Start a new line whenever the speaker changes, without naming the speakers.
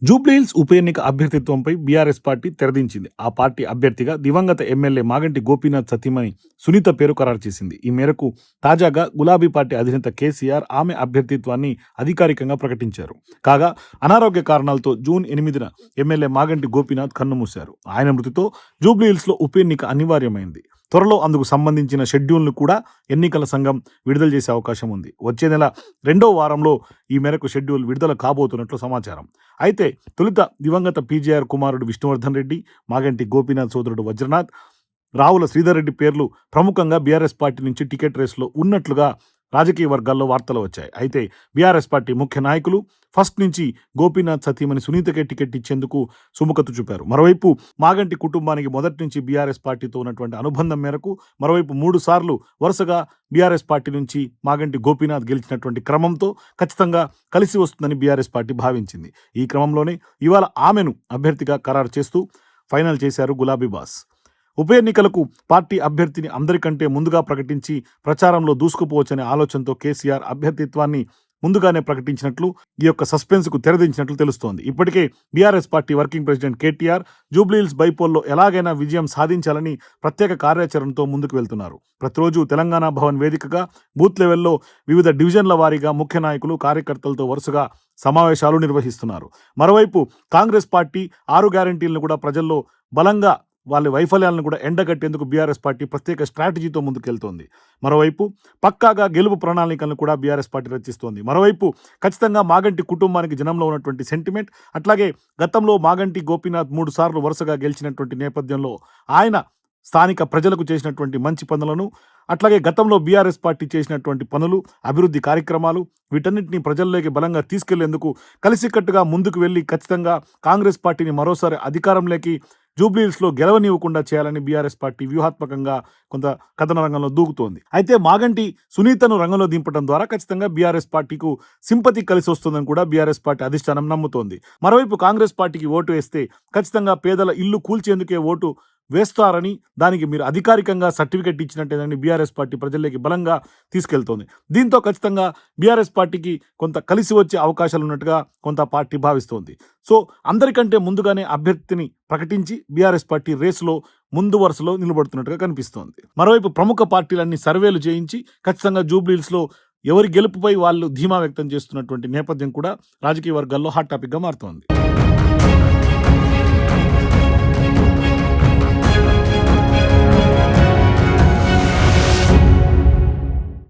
జూబ్లీహిల్స్ ఉప ఎన్నిక అభ్యర్థిత్వంపై BRS party తెరదించింది. ఆ పార్టీ అభ్యర్థిగా దివంగత ఎమ్మెల్యే మాగంటి గోపీనాథ్ సతీమణి సునీత పేరు ఖరారు చేసింది. ఈ మేరకు తాజాగా గులాబీ పార్టీ అధినేత కేసీఆర్ ఆమె అభ్యర్థిత్వాన్ని అధికారికంగా ప్రకటించారు. కాగా అనారోగ్య కారణాలతో జూన్ 8న ఎమ్మెల్యే మాగంటి గోపీనాథ్ కన్నుమూశారు. ఆయన మృతితో జూబ్లీహిల్స్లో ఉప ఎన్నిక అనివార్యమైంది. త్వరలో అందుకు సంబంధించిన షెడ్యూల్ను కూడా ఎన్నికల సంఘం విడుదల చేసే అవకాశం ఉంది. వచ్చే నెల 2వ వారంలో ఈ మేరకు షెడ్యూల్ విడుదల కాబోతున్నట్లు సమాచారం. అయితే తొలుత దివంగత పీజేఆర్ కుమారుడు విష్ణువర్ధన్ రెడ్డి, మాగంటి గోపీనాథ్ సోదరుడు వజ్రనాథ్, రావుల శ్రీధర్ రెడ్డి పేర్లు ప్రముఖంగా బీఆర్ఎస్ పార్టీ నుంచి టికెట్ రేసులో ఉన్నట్లుగా రాజకీయ వర్గాల్లో వార్తలు వచ్చాయి. అయితే బీఆర్ఎస్ పార్టీ ముఖ్య నాయకులు ఫస్ట్ నుంచి గోపీనాథ్ సతీమణి సునీతకే టికెట్ ఇచ్చేందుకు సుముఖత చూపారు. మరోవైపు మాగంటి కుటుంబానికి మొదటి నుంచి బీఆర్ఎస్ పార్టీతో ఉన్నటువంటి అనుబంధం మేరకు మరోవైపు 3 సార్లు వరుసగా బీఆర్ఎస్ పార్టీ నుంచి మాగంటి గోపీనాథ్ గెలిచినటువంటి క్రమంతో ఖచ్చితంగా కలిసి వస్తుందని బీఆర్ఎస్ పార్టీ భావించింది. ఈ క్రమంలోనే ఇవాళ ఆమెను అభ్యర్థిగా ఖరారు చేస్తూ ఫైనల్ చేశారు గులాబీ బాస్. ఉప ఎన్నికలకు పార్టీ అభ్యర్థిని అందరికంటే ముందుగా ప్రకటించి ప్రచారంలో దూసుకుపోవచ్చనే ఆలోచనతో కేసీఆర్ అభ్యర్థిత్వాన్ని ముందుగానే ప్రకటించినట్లు ఈ యొక్క సస్పెన్స్కు తెరదించినట్లు తెలుస్తోంది. ఇప్పటికే BRS party working president KTR Jubilee Hills బైపోల్లో ఎలాగైనా విజయం సాధించాలని ప్రత్యేక కార్యాచరణతో ముందుకు వెళ్తున్నారు. ప్రతిరోజు తెలంగాణ భవన్ వేదికగా బూత్ లెవెల్లో వివిధ డివిజన్ల వారీగా ముఖ్య నాయకులు కార్యకర్తలతో వరుసగా సమావేశాలు నిర్వహిస్తున్నారు. మరోవైపు కాంగ్రెస్ పార్టీ 6 గ్యారంటీలను కూడా ప్రజల్లో బలంగా వాళ్ళ వైఫల్యాలను కూడా ఎండగట్టేందుకు బీఆర్ఎస్ పార్టీ ప్రత్యేక స్ట్రాటజీతో ముందుకెళ్తోంది. మరోవైపు పక్కాగా గెలుపు ప్రణాళికలను కూడా బీఆర్ఎస్ పార్టీ రచిస్తోంది. మరోవైపు ఖచ్చితంగా మాగంటి కుటుంబానికి జనంలో ఉన్నటువంటి సెంటిమెంట్, అట్లాగే గతంలో మాగంటి గోపీనాథ్ 3 సార్లు వరుసగా గెలిచినటువంటి నేపథ్యంలో ఆయన స్థానిక ప్రజలకు చేసినటువంటి మంచి పనులను, అట్లాగే గతంలో బీఆర్ఎస్ పార్టీ చేసినటువంటి పనులు, అభివృద్ధి కార్యక్రమాలు వీటన్నిటిని ప్రజల్లోకి బలంగా తీసుకెళ్లేందుకు కలిసికట్టుగా ముందుకు వెళ్ళి ఖచ్చితంగా కాంగ్రెస్ పార్టీని మరోసారి అధికారంలోకి జూబ్లీహిల్స్లో గెలవనివ్వకుండా చేయాలని బీఆర్ఎస్ పార్టీ వ్యూహాత్మకంగా కొంత కథన రంగంలో దూకుతోంది. అయితే మాగంటి సునీతను రంగంలో దింపడం ద్వారా ఖచ్చితంగా బీఆర్ఎస్ పార్టీకు సింపతి కలిసి వస్తుందని కూడా బీఆర్ఎస్ పార్టీ అధిష్టానం నమ్ముతోంది. మరోవైపు కాంగ్రెస్ పార్టీకి ఓటు వేస్తే ఖచ్చితంగా పేదల ఇల్లు కూల్చేందుకే ఓటు వేస్తారని, దానికి మీరు అధికారికంగా సర్టిఫికెట్ ఇచ్చినట్టేదని బీఆర్ఎస్ పార్టీ ప్రజల్లోకి బలంగా తీసుకెళ్తోంది. దీంతో ఖచ్చితంగా బీఆర్ఎస్ పార్టీకి కొంత కలిసి వచ్చే అవకాశాలు ఉన్నట్టుగా కొంత పార్టీ భావిస్తోంది. సో అందరికంటే ముందుగానే అభ్యర్థిని ప్రకటించి బీఆర్ఎస్ పార్టీ రేసులో ముందు వరుసలో నిలబడుతున్నట్టుగా కనిపిస్తోంది. మరోవైపు ప్రముఖ పార్టీలన్నీ సర్వేలు చేయించి ఖచ్చితంగా జూబ్లీహిల్స్లో ఎవరి గెలుపుపై వాళ్ళు ధీమా వ్యక్తం చేస్తున్నటువంటి నేపథ్యం కూడా రాజకీయ వర్గాల్లో హాట్ టాపిక్గా మారుతోంది.